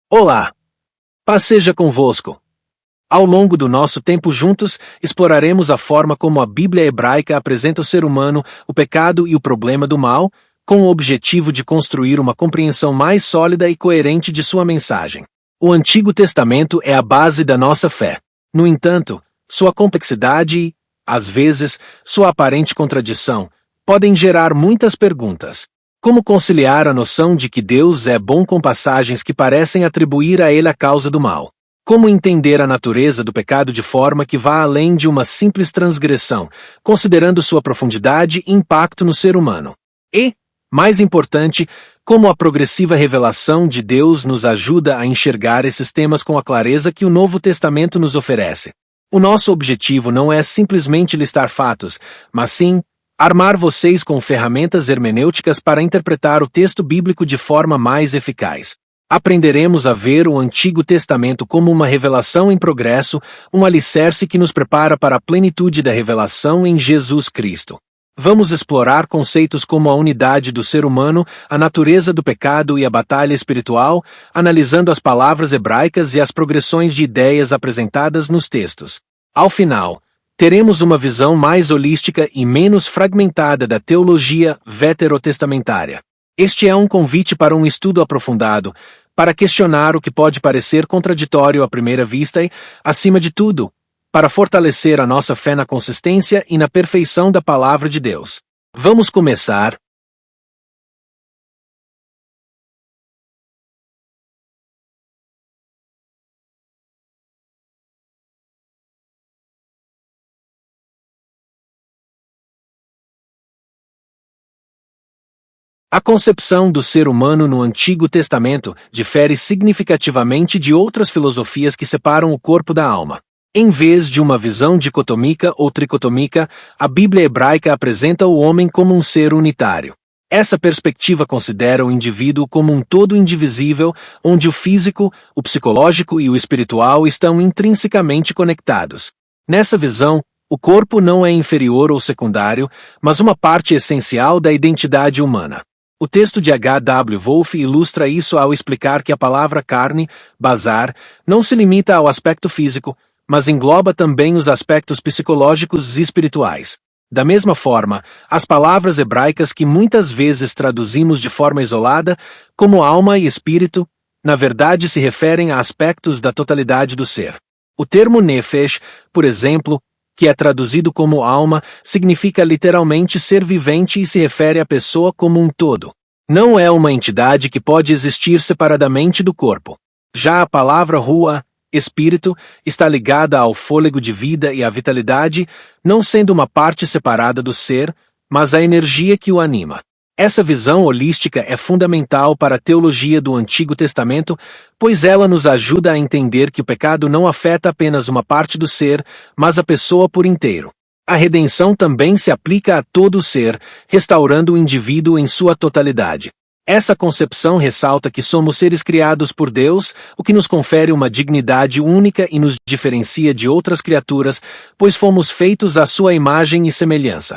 Olá! Paz seja convosco. Ao longo do nosso tempo juntos, exploraremos a forma como a Bíblia hebraica apresenta o ser humano, o pecado e o problema do mal, com o objetivo de construir uma compreensão mais sólida e coerente de sua mensagem. O Antigo Testamento é a base da nossa fé. No entanto, sua complexidade e, às vezes, sua aparente contradição podem gerar muitas perguntas. Como conciliar a noção de que Deus é bom com passagens que parecem atribuir a ele a causa do mal? Como entender a natureza do pecado de forma que vá além de uma simples transgressão, considerando sua profundidade e impacto no ser humano? E, mais importante, como a progressiva revelação de Deus nos ajuda a enxergar esses temas com a clareza que o Novo Testamento nos oferece? O nosso objetivo não é simplesmente listar fatos, mas sim armar vocês com ferramentas hermenêuticas para interpretar o texto bíblico de forma mais eficaz. Aprenderemos a ver o Antigo Testamento como uma revelação em progresso, um alicerce que nos prepara para a plenitude da revelação em Jesus Cristo. Vamos explorar conceitos como a unidade do ser humano, a natureza do pecado e a batalha espiritual, analisando as palavras hebraicas e as progressões de ideias apresentadas nos textos. Ao final, teremos uma visão mais holística e menos fragmentada da teologia veterotestamentária. Este é um convite para um estudo aprofundado, para questionar o que pode parecer contraditório à primeira vista e, acima de tudo, para fortalecer a nossa fé na consistência e na perfeição da Palavra de Deus. Vamos começar. A concepção do ser humano no Antigo Testamento difere significativamente de outras filosofias que separam o corpo da alma. Em vez de uma visão dicotômica ou tricotômica, a Bíblia hebraica apresenta o homem como um ser unitário. Essa perspectiva considera o indivíduo como um todo indivisível, onde o físico, o psicológico e o espiritual estão intrinsecamente conectados. Nessa visão, o corpo não é inferior ou secundário, mas uma parte essencial da identidade humana. O texto de H. W. Wolff ilustra isso ao explicar que a palavra carne, basar, não se limita ao aspecto físico, mas engloba também os aspectos psicológicos e espirituais. Da mesma forma, as palavras hebraicas que muitas vezes traduzimos de forma isolada, como alma e espírito, na verdade se referem a aspectos da totalidade do ser. O termo nefesh, por exemplo, que é traduzido como alma, significa literalmente ser vivente e se refere à pessoa como um todo. Não é uma entidade que pode existir separadamente do corpo. Já a palavra rua, espírito, está ligada ao fôlego de vida e à vitalidade, não sendo uma parte separada do ser, mas a energia que o anima. Essa visão holística é fundamental para a teologia do Antigo Testamento, pois ela nos ajuda a entender que o pecado não afeta apenas uma parte do ser, mas a pessoa por inteiro. A redenção também se aplica a todo o ser, restaurando o indivíduo em sua totalidade. Essa concepção ressalta que somos seres criados por Deus, o que nos confere uma dignidade única e nos diferencia de outras criaturas, pois fomos feitos à sua imagem e semelhança.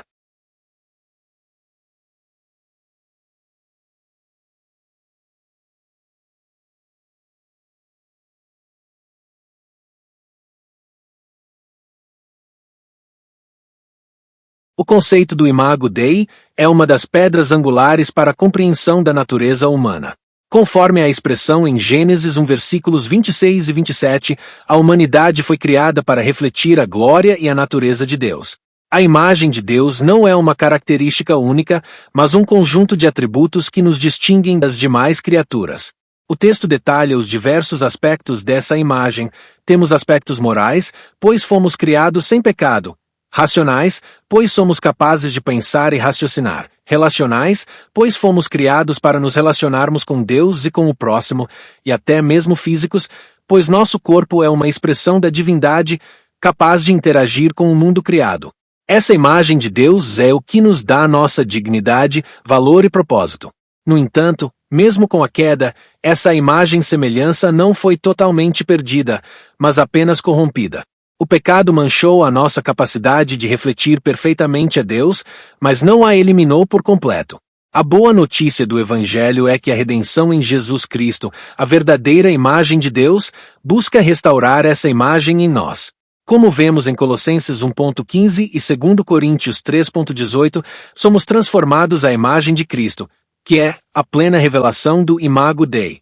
O conceito do imago Dei é uma das pedras angulares para a compreensão da natureza humana. Conforme a expressão em Gênesis 1 versículos 26 e 27, a humanidade foi criada para refletir a glória e a natureza de Deus. A imagem de Deus não é uma característica única, mas um conjunto de atributos que nos distinguem das demais criaturas. O texto detalha os diversos aspectos dessa imagem. Temos aspectos morais, pois fomos criados sem pecado. Racionais, pois somos capazes de pensar e raciocinar. Relacionais, pois fomos criados para nos relacionarmos com Deus e com o próximo, e até mesmo físicos, pois nosso corpo é uma expressão da divindade, capaz de interagir com o mundo criado. Essa imagem de Deus é o que nos dá nossa dignidade, valor e propósito. No entanto, mesmo com a queda, essa imagem-semelhança não foi totalmente perdida, mas apenas corrompida. O pecado manchou a nossa capacidade de refletir perfeitamente a Deus, mas não a eliminou por completo. A boa notícia do Evangelho é que a redenção em Jesus Cristo, a verdadeira imagem de Deus, busca restaurar essa imagem em nós. Como vemos em Colossenses 1.15 e 2 Coríntios 3.18, somos transformados à imagem de Cristo, que é a plena revelação do Imago Dei.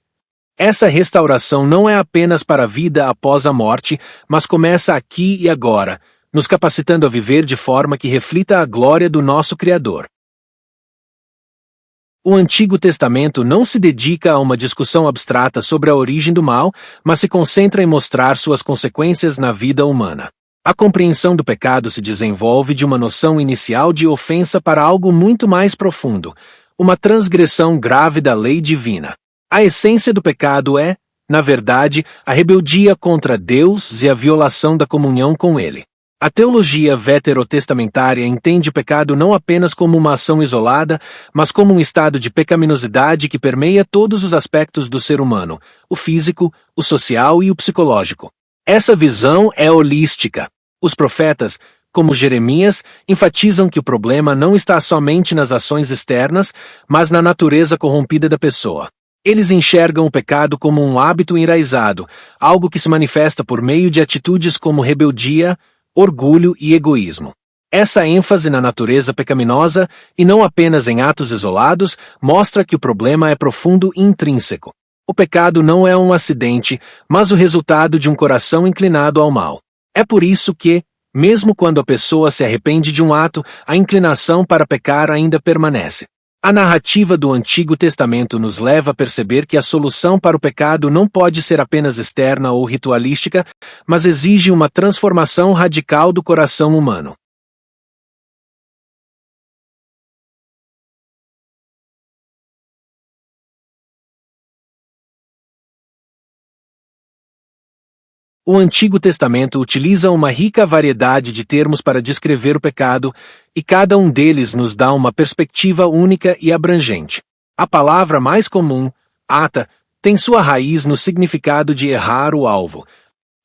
Essa restauração não é apenas para a vida após a morte, mas começa aqui e agora, nos capacitando a viver de forma que reflita a glória do nosso Criador. O Antigo Testamento não se dedica a uma discussão abstrata sobre a origem do mal, mas se concentra em mostrar suas consequências na vida humana. A compreensão do pecado se desenvolve de uma noção inicial de ofensa para algo muito mais profundo, uma transgressão grave da lei divina. A essência do pecado é, na verdade, a rebeldia contra Deus e a violação da comunhão com Ele. A teologia veterotestamentária entende o pecado não apenas como uma ação isolada, mas como um estado de pecaminosidade que permeia todos os aspectos do ser humano, o físico, o social e o psicológico. Essa visão é holística. Os profetas, como Jeremias, enfatizam que o problema não está somente nas ações externas, mas na natureza corrompida da pessoa. Eles enxergam o pecado como um hábito enraizado, algo que se manifesta por meio de atitudes como rebeldia, orgulho e egoísmo. Essa ênfase na natureza pecaminosa, e não apenas em atos isolados, mostra que o problema é profundo e intrínseco. O pecado não é um acidente, mas o resultado de um coração inclinado ao mal. É por isso que, mesmo quando a pessoa se arrepende de um ato, a inclinação para pecar ainda permanece. A narrativa do Antigo Testamento nos leva a perceber que a solução para o pecado não pode ser apenas externa ou ritualística, mas exige uma transformação radical do coração humano. O Antigo Testamento utiliza uma rica variedade de termos para descrever o pecado, e cada um deles nos dá uma perspectiva única e abrangente. A palavra mais comum, ata, tem sua raiz no significado de errar o alvo.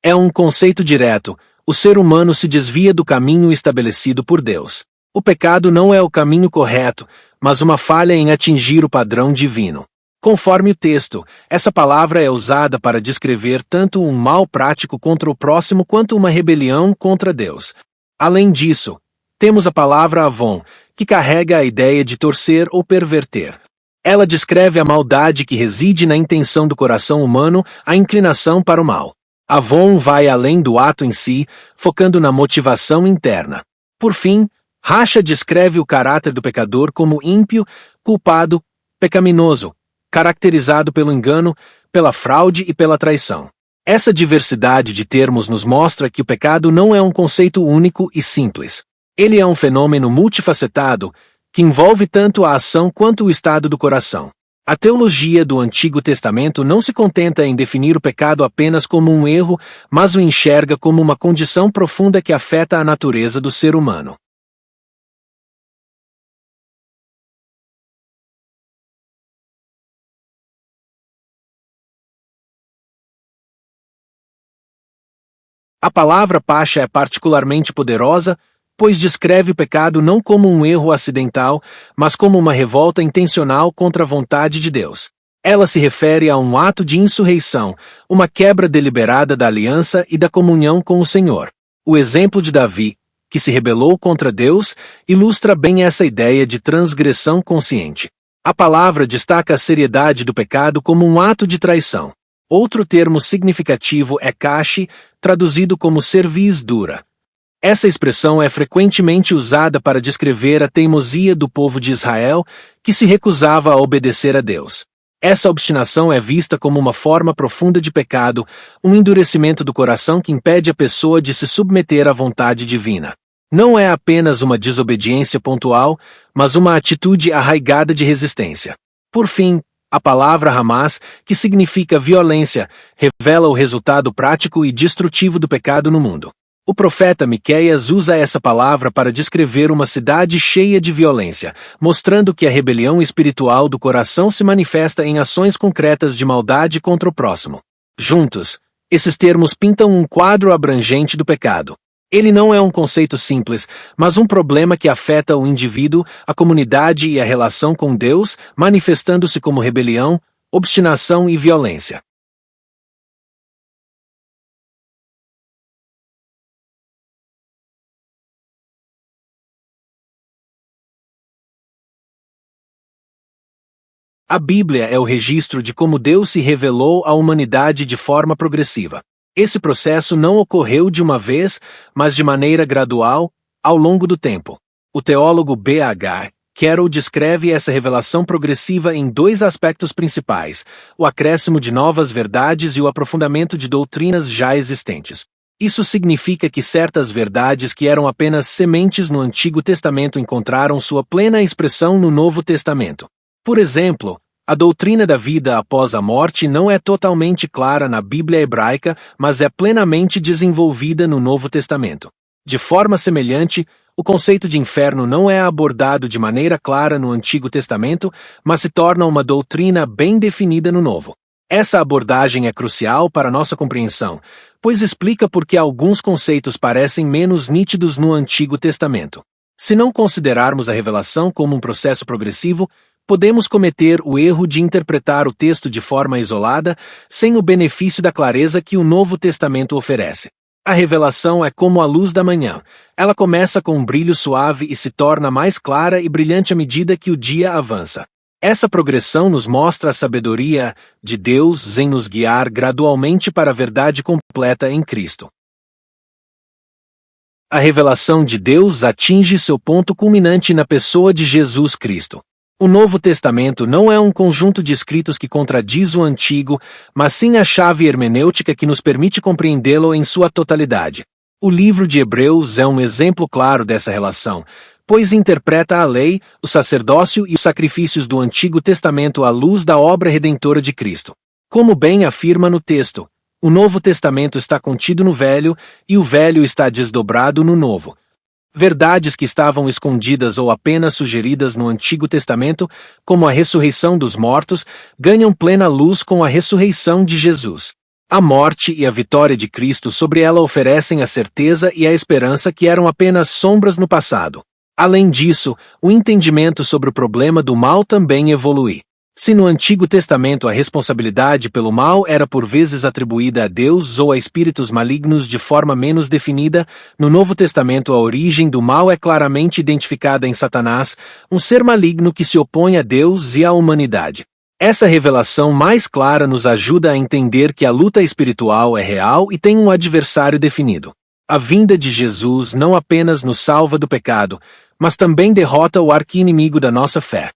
É um conceito direto: o ser humano se desvia do caminho estabelecido por Deus. O pecado não é o caminho correto, mas uma falha em atingir o padrão divino. Conforme o texto, essa palavra é usada para descrever tanto um mal prático contra o próximo quanto uma rebelião contra Deus. Além disso, temos a palavra avon, que carrega a ideia de torcer ou perverter. Ela descreve a maldade que reside na intenção do coração humano, a inclinação para o mal. Avon vai além do ato em si, focando na motivação interna. Por fim, Racha descreve o caráter do pecador como ímpio, culpado, pecaminoso, caracterizado pelo engano, pela fraude e pela traição. Essa diversidade de termos nos mostra que o pecado não é um conceito único e simples. Ele é um fenômeno multifacetado, que envolve tanto a ação quanto o estado do coração. A teologia do Antigo Testamento não se contenta em definir o pecado apenas como um erro, mas o enxerga como uma condição profunda que afeta a natureza do ser humano. A palavra pacha é particularmente poderosa, pois descreve o pecado não como um erro acidental, mas como uma revolta intencional contra a vontade de Deus. Ela se refere a um ato de insurreição, uma quebra deliberada da aliança e da comunhão com o Senhor. O exemplo de Davi, que se rebelou contra Deus, ilustra bem essa ideia de transgressão consciente. A palavra destaca a seriedade do pecado como um ato de traição. Outro termo significativo é kashi, traduzido como cerviz dura. Essa expressão é frequentemente usada para descrever a teimosia do povo de Israel, que se recusava a obedecer a Deus. Essa obstinação é vista como uma forma profunda de pecado, um endurecimento do coração que impede a pessoa de se submeter à vontade divina. Não é apenas uma desobediência pontual, mas uma atitude arraigada de resistência. Por fim, a palavra Hamas, que significa violência, revela o resultado prático e destrutivo do pecado no mundo. O profeta Miqueias usa essa palavra para descrever uma cidade cheia de violência, mostrando que a rebelião espiritual do coração se manifesta em ações concretas de maldade contra o próximo. Juntos, esses termos pintam um quadro abrangente do pecado. Ele não é um conceito simples, mas um problema que afeta o indivíduo, a comunidade e a relação com Deus, manifestando-se como rebelião, obstinação e violência. A Bíblia é o registro de como Deus se revelou à humanidade de forma progressiva. Esse processo não ocorreu de uma vez, mas de maneira gradual, ao longo do tempo. O teólogo B.H. Carroll descreve essa revelação progressiva em dois aspectos principais: o acréscimo de novas verdades e o aprofundamento de doutrinas já existentes. Isso significa que certas verdades que eram apenas sementes no Antigo Testamento encontraram sua plena expressão no Novo Testamento. Por exemplo, a doutrina da vida após a morte não é totalmente clara na Bíblia hebraica, mas é plenamente desenvolvida no Novo Testamento. De forma semelhante, o conceito de inferno não é abordado de maneira clara no Antigo Testamento, mas se torna uma doutrina bem definida no Novo. Essa abordagem é crucial para nossa compreensão, pois explica por que alguns conceitos parecem menos nítidos no Antigo Testamento. Se não considerarmos a revelação como um processo progressivo, podemos cometer o erro de interpretar o texto de forma isolada, sem o benefício da clareza que o Novo Testamento oferece. A revelação é como a luz da manhã. Ela começa com um brilho suave e se torna mais clara e brilhante à medida que o dia avança. Essa progressão nos mostra a sabedoria de Deus em nos guiar gradualmente para a verdade completa em Cristo. A revelação de Deus atinge seu ponto culminante na pessoa de Jesus Cristo. O Novo Testamento não é um conjunto de escritos que contradiz o Antigo, mas sim a chave hermenêutica que nos permite compreendê-lo em sua totalidade. O livro de Hebreus é um exemplo claro dessa relação, pois interpreta a lei, o sacerdócio e os sacrifícios do Antigo Testamento à luz da obra redentora de Cristo. Como bem afirma no texto, o Novo Testamento está contido no Velho e o Velho está desdobrado no Novo. Verdades que estavam escondidas ou apenas sugeridas no Antigo Testamento, como a ressurreição dos mortos, ganham plena luz com a ressurreição de Jesus. A morte e a vitória de Cristo sobre ela oferecem a certeza e a esperança que eram apenas sombras no passado. Além disso, o entendimento sobre o problema do mal também evolui. Se no Antigo Testamento a responsabilidade pelo mal era por vezes atribuída a Deus ou a espíritos malignos de forma menos definida, no Novo Testamento a origem do mal é claramente identificada em Satanás, um ser maligno que se opõe a Deus e à humanidade. Essa revelação mais clara nos ajuda a entender que a luta espiritual é real e tem um adversário definido. A vinda de Jesus não apenas nos salva do pecado, mas também derrota o arqui-inimigo da nossa fé.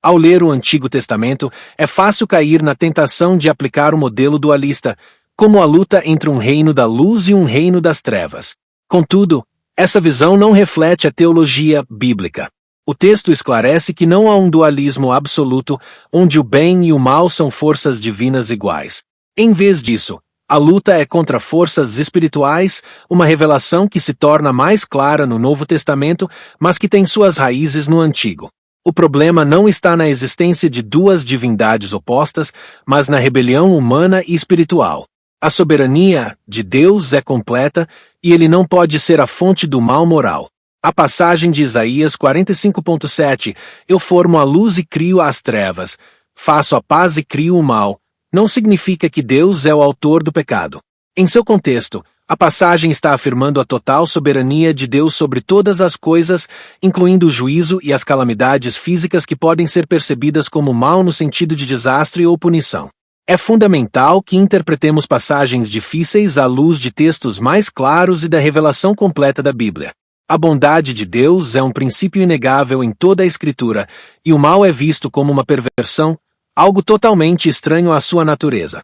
Ao ler o Antigo Testamento, é fácil cair na tentação de aplicar o modelo dualista, como a luta entre um reino da luz e um reino das trevas. Contudo, essa visão não reflete a teologia bíblica. O texto esclarece que não há um dualismo absoluto, onde o bem e o mal são forças divinas iguais. Em vez disso, a luta é contra forças espirituais, uma revelação que se torna mais clara no Novo Testamento, mas que tem suas raízes no Antigo. O problema não está na existência de duas divindades opostas, mas na rebelião humana e espiritual. A soberania de Deus é completa, e ele não pode ser a fonte do mal moral. A passagem de Isaías 45.7, eu formo a luz e crio as trevas, faço a paz e crio o mal, não significa que Deus é o autor do pecado. Em seu contexto, a passagem está afirmando a total soberania de Deus sobre todas as coisas, incluindo o juízo e as calamidades físicas que podem ser percebidas como mal no sentido de desastre ou punição. É fundamental que interpretemos passagens difíceis à luz de textos mais claros e da revelação completa da Bíblia. A bondade de Deus é um princípio inegável em toda a Escritura, e o mal é visto como uma perversão, algo totalmente estranho à sua natureza.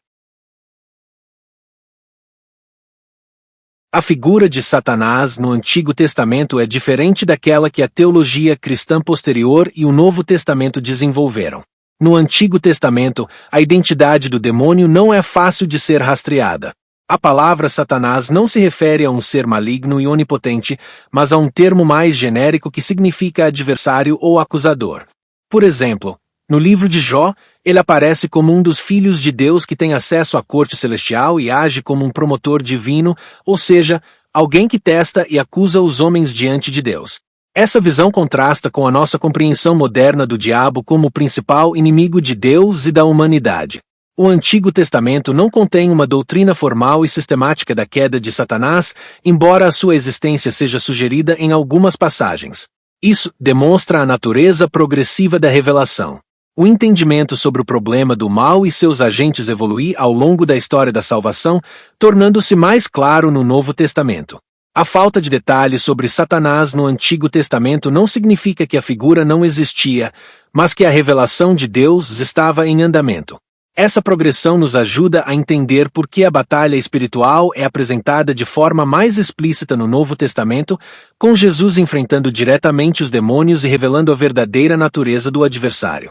A figura de Satanás no Antigo Testamento é diferente daquela que a teologia cristã posterior e o Novo Testamento desenvolveram. No Antigo Testamento, a identidade do demônio não é fácil de ser rastreada. A palavra Satanás não se refere a um ser maligno e onipotente, mas a um termo mais genérico que significa adversário ou acusador. Por exemplo, no livro de Jó, ele aparece como um dos filhos de Deus que tem acesso à corte celestial e age como um promotor divino, ou seja, alguém que testa e acusa os homens diante de Deus. Essa visão contrasta com a nossa compreensão moderna do diabo como o principal inimigo de Deus e da humanidade. O Antigo Testamento não contém uma doutrina formal e sistemática da queda de Satanás, embora a sua existência seja sugerida em algumas passagens. Isso demonstra a natureza progressiva da revelação. O entendimento sobre o problema do mal e seus agentes evolui ao longo da história da salvação, tornando-se mais claro no Novo Testamento. A falta de detalhes sobre Satanás no Antigo Testamento não significa que a figura não existia, mas que a revelação de Deus estava em andamento. Essa progressão nos ajuda a entender por que a batalha espiritual é apresentada de forma mais explícita no Novo Testamento, com Jesus enfrentando diretamente os demônios e revelando a verdadeira natureza do adversário.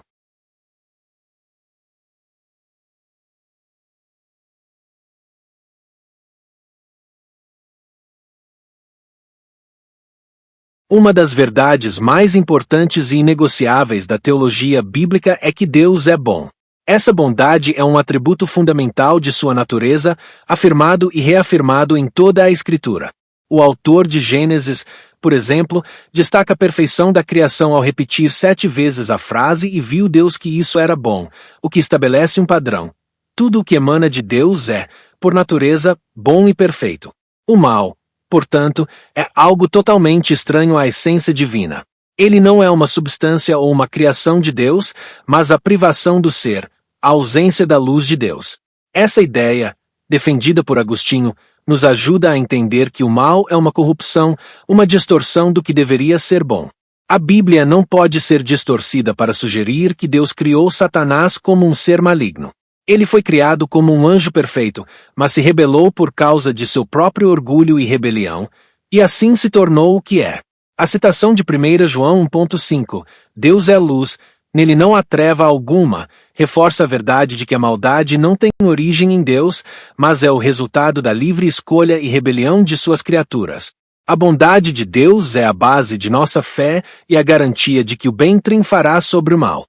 Uma das verdades mais importantes e inegociáveis da teologia bíblica é que Deus é bom. Essa bondade é um atributo fundamental de sua natureza, afirmado e reafirmado em toda a Escritura. O autor de Gênesis, por exemplo, destaca a perfeição da criação ao repetir 7 vezes a frase "e viu Deus que isso era bom", o que estabelece um padrão. Tudo o que emana de Deus é, por natureza, bom e perfeito. O mal, portanto, é algo totalmente estranho à essência divina. Ele não é uma substância ou uma criação de Deus, mas a privação do ser, a ausência da luz de Deus. Essa ideia, defendida por Agostinho, nos ajuda a entender que o mal é uma corrupção, uma distorção do que deveria ser bom. A Bíblia não pode ser distorcida para sugerir que Deus criou Satanás como um ser maligno. Ele foi criado como um anjo perfeito, mas se rebelou por causa de seu próprio orgulho e rebelião, e assim se tornou o que é. A citação de 1 João 1,5, Deus é luz, nele não há treva alguma, reforça a verdade de que a maldade não tem origem em Deus, mas é o resultado da livre escolha e rebelião de suas criaturas. A bondade de Deus é a base de nossa fé e a garantia de que o bem triunfará sobre o mal.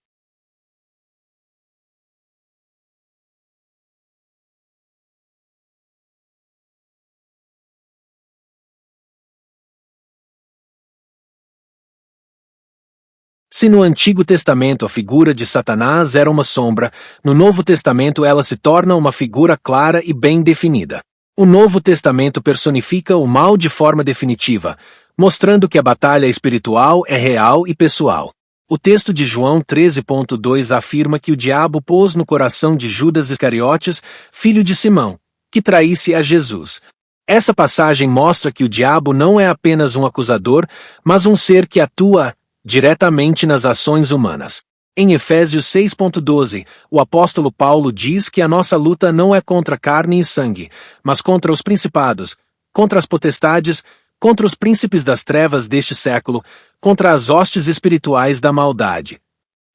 Se no Antigo Testamento a figura de Satanás era uma sombra, no Novo Testamento ela se torna uma figura clara e bem definida. O Novo Testamento personifica o mal de forma definitiva, mostrando que a batalha espiritual é real e pessoal. O texto de João 13,2 afirma que o diabo pôs no coração de Judas Iscariotes, filho de Simão, que traísse a Jesus. Essa passagem mostra que o diabo não é apenas um acusador, mas um ser que atua diretamente nas ações humanas. Em Efésios 6,12, o apóstolo Paulo diz que a nossa luta não é contra carne e sangue, mas contra os principados, contra as potestades, contra os príncipes das trevas deste século, contra as hostes espirituais da maldade.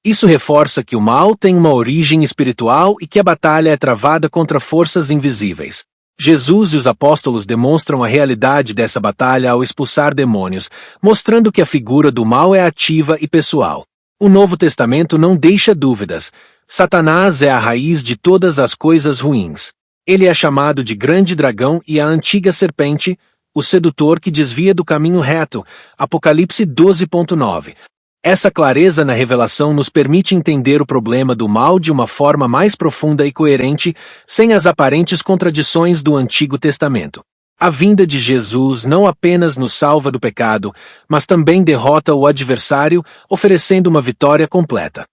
Isso reforça que o mal tem uma origem espiritual e que a batalha é travada contra forças invisíveis. Jesus e os apóstolos demonstram a realidade dessa batalha ao expulsar demônios, mostrando que a figura do mal é ativa e pessoal. O Novo Testamento não deixa dúvidas. Satanás é a raiz de todas as coisas ruins. Ele é chamado de grande dragão e a antiga serpente, o sedutor que desvia do caminho reto. Apocalipse 12,9. Essa clareza na revelação nos permite entender o problema do mal de uma forma mais profunda e coerente, sem as aparentes contradições do Antigo Testamento. A vinda de Jesus não apenas nos salva do pecado, mas também derrota o adversário, oferecendo uma vitória completa.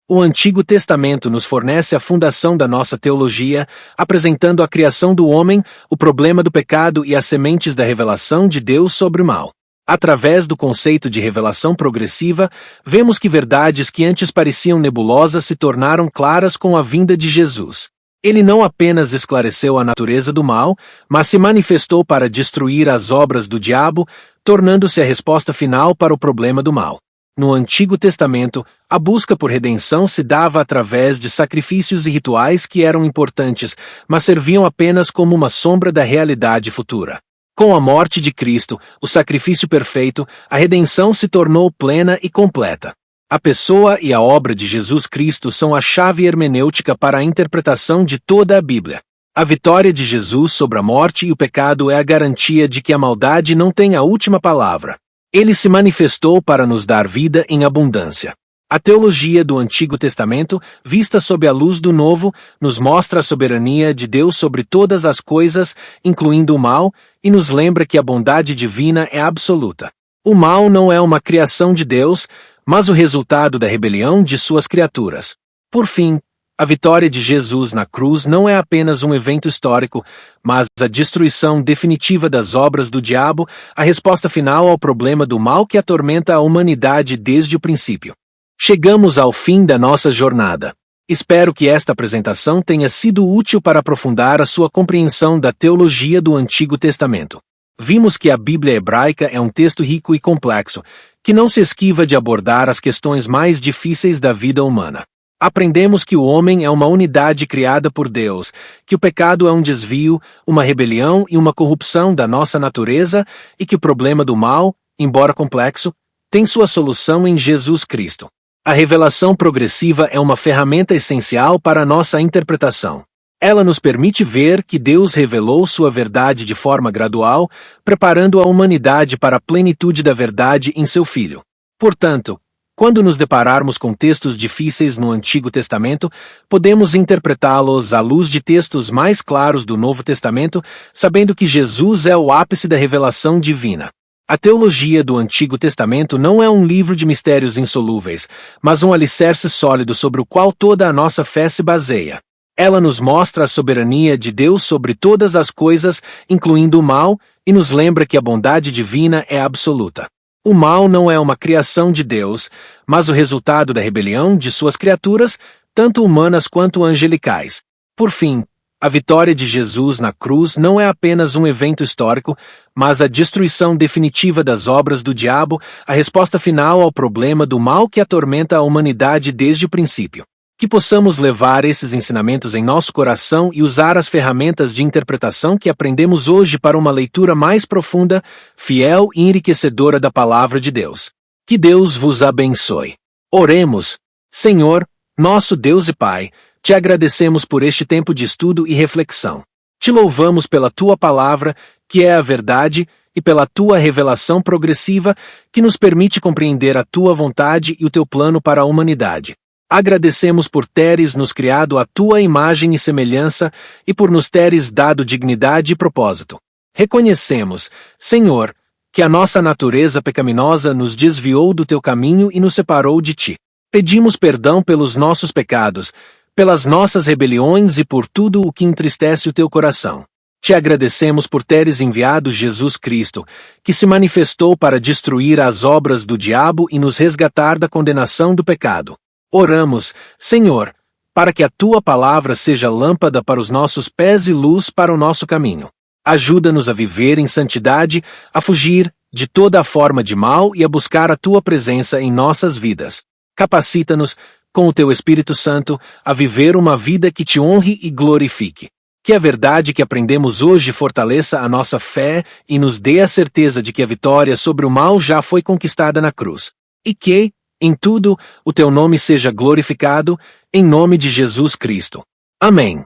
O Antigo Testamento nos fornece a fundação da nossa teologia, apresentando a criação do homem, o problema do pecado e as sementes da revelação de Deus sobre o mal. Através do conceito de revelação progressiva, vemos que verdades que antes pareciam nebulosas se tornaram claras com a vinda de Jesus. Ele não apenas esclareceu a natureza do mal, mas se manifestou para destruir as obras do diabo, tornando-se a resposta final para o problema do mal. No Antigo Testamento, a busca por redenção se dava através de sacrifícios e rituais que eram importantes, mas serviam apenas como uma sombra da realidade futura. Com a morte de Cristo, o sacrifício perfeito, a redenção se tornou plena e completa. A pessoa e a obra de Jesus Cristo são a chave hermenêutica para a interpretação de toda a Bíblia. A vitória de Jesus sobre a morte e o pecado é a garantia de que a maldade não tem a última palavra. Ele se manifestou para nos dar vida em abundância. A teologia do Antigo Testamento, vista sob a luz do Novo, nos mostra a soberania de Deus sobre todas as coisas, incluindo o mal, e nos lembra que a bondade divina é absoluta. O mal não é uma criação de Deus, mas o resultado da rebelião de suas criaturas. Por fim, a vitória de Jesus na cruz não é apenas um evento histórico, mas a destruição definitiva das obras do diabo, a resposta final ao problema do mal que atormenta a humanidade desde o princípio. Chegamos ao fim da nossa jornada. Espero que esta apresentação tenha sido útil para aprofundar a sua compreensão da teologia do Antigo Testamento. Vimos que a Bíblia hebraica é um texto rico e complexo, que não se esquiva de abordar as questões mais difíceis da vida humana. Aprendemos que o homem é uma unidade criada por Deus, que o pecado é um desvio, uma rebelião e uma corrupção da nossa natureza e que o problema do mal, embora complexo, tem sua solução em Jesus Cristo. A revelação progressiva é uma ferramenta essencial para a nossa interpretação. Ela nos permite ver que Deus revelou sua verdade de forma gradual, preparando a humanidade para a plenitude da verdade em seu Filho. Portanto, quando nos depararmos com textos difíceis no Antigo Testamento, podemos interpretá-los à luz de textos mais claros do Novo Testamento, sabendo que Jesus é o ápice da revelação divina. A teologia do Antigo Testamento não é um livro de mistérios insolúveis, mas um alicerce sólido sobre o qual toda a nossa fé se baseia. Ela nos mostra a soberania de Deus sobre todas as coisas, incluindo o mal, e nos lembra que a bondade divina é absoluta. O mal não é uma criação de Deus, mas o resultado da rebelião de suas criaturas, tanto humanas quanto angelicais. Por fim, a vitória de Jesus na cruz não é apenas um evento histórico, mas a destruição definitiva das obras do diabo, a resposta final ao problema do mal que atormenta a humanidade desde o princípio. Que possamos levar esses ensinamentos em nosso coração e usar as ferramentas de interpretação que aprendemos hoje para uma leitura mais profunda, fiel e enriquecedora da Palavra de Deus. Que Deus vos abençoe. Oremos. Senhor, nosso Deus e Pai, te agradecemos por este tempo de estudo e reflexão. Te louvamos pela tua palavra, que é a verdade, e pela tua revelação progressiva, que nos permite compreender a tua vontade e o teu plano para a humanidade. Agradecemos por teres nos criado à tua imagem e semelhança e por nos teres dado dignidade e propósito. Reconhecemos, Senhor, que a nossa natureza pecaminosa nos desviou do teu caminho e nos separou de ti. Pedimos perdão pelos nossos pecados, pelas nossas rebeliões e por tudo o que entristece o teu coração. Te agradecemos por teres enviado Jesus Cristo, que se manifestou para destruir as obras do diabo e nos resgatar da condenação do pecado. Oramos, Senhor, para que a tua palavra seja lâmpada para os nossos pés e luz para o nosso caminho. Ajuda-nos a viver em santidade, a fugir de toda a forma de mal e a buscar a tua presença em nossas vidas. Capacita-nos, com o teu Espírito Santo, a viver uma vida que te honre e glorifique. Que a verdade que aprendemos hoje fortaleça a nossa fé e nos dê a certeza de que a vitória sobre o mal já foi conquistada na cruz. E que, em tudo, o teu nome seja glorificado, em nome de Jesus Cristo. Amém.